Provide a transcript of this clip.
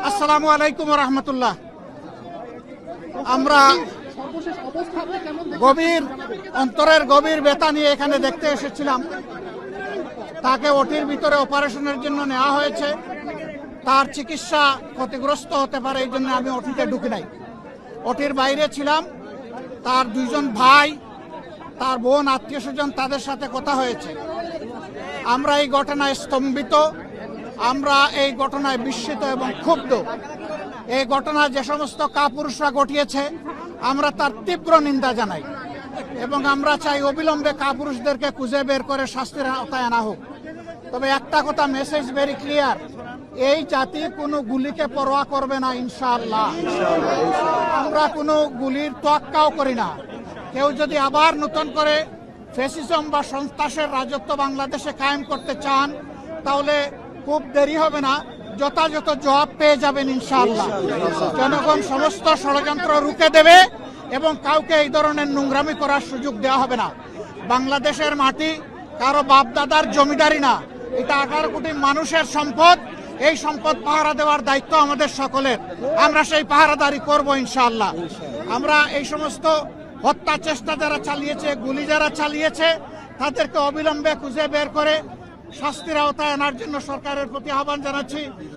আসসালামু আলাইকুম রহমতুল্লাহ। আমরা অন্তরের গভীর ব্যথা নিয়ে এখানে দেখতে এসেছিলাম। তাকে ওটির ভিতরে অপারেশনের জন্য নেওয়া হয়েছে। তার চিকিৎসা ক্ষতিগ্রস্ত হতে পারে, এই জন্য আমি ওটিতে ঢুকি নাই, ওটির বাইরে ছিলাম। তার দুইজন ভাই, তার বোন, আত্মীয় স্বজন, তাদের সাথে কথা হয়েছে। আমরা এই ঘটনায় স্তম্ভিত, আমরা এই ঘটনায় বিস্মিত এবং ক্ষুব্ধ। এই ঘটনা যে সমস্ত কাপুরুষরা ঘটিয়েছে, আমরা তার তীব্র নিন্দা জানাই এবং আমরা চাই অবিলম্বে কাপুরুষদেরকে খুঁজে বের করে শাস্তির আওতায় আনা হোক। তবে একটা কথা, মেসেজ ভেরি ক্লিয়ার, এই জাতি কোনো গুলিকে পরোয়া করবে না ইনশাআল্লাহ। আমরা কোনো গুলির তোয়াক্কাও করি না। কেউ যদি আবার নতুন করে ফ্যাসিজম বা সন্ত্রাসের রাজত্ব বাংলাদেশে কায়েম করতে চান, তাহলে খুব দেরি হবে না, যথাযথ জবাব পেয়ে যাবেন ইনশাআল্লাহ। জনগণ সমস্ত ষড়যন্ত্র রুখে দেবে এবং কাউকে এই ধরনের নোংরামি করার সুযোগ দেওয়া হবে না। বাংলাদেশের মাটি কারো বাপদাদার জমিদারি না, এটা 18 কোটি মানুষের সম্পদ। এই সম্পদ পাহারা দেওয়ার দায়িত্ব আমাদের সকলের। আমরা সেই পাহারাদারি করব ইনশাআল্লাহ। আমরা এই সমস্ত হত্যা চেষ্টা যারা চালিয়েছে, গুলি যারা চালিয়েছে, তাদেরকে অবিলম্বে খুঁজে বের করে শাস্তির আওতায় আনার জন্য সরকারের প্রতি আহ্বান জানাচ্ছি।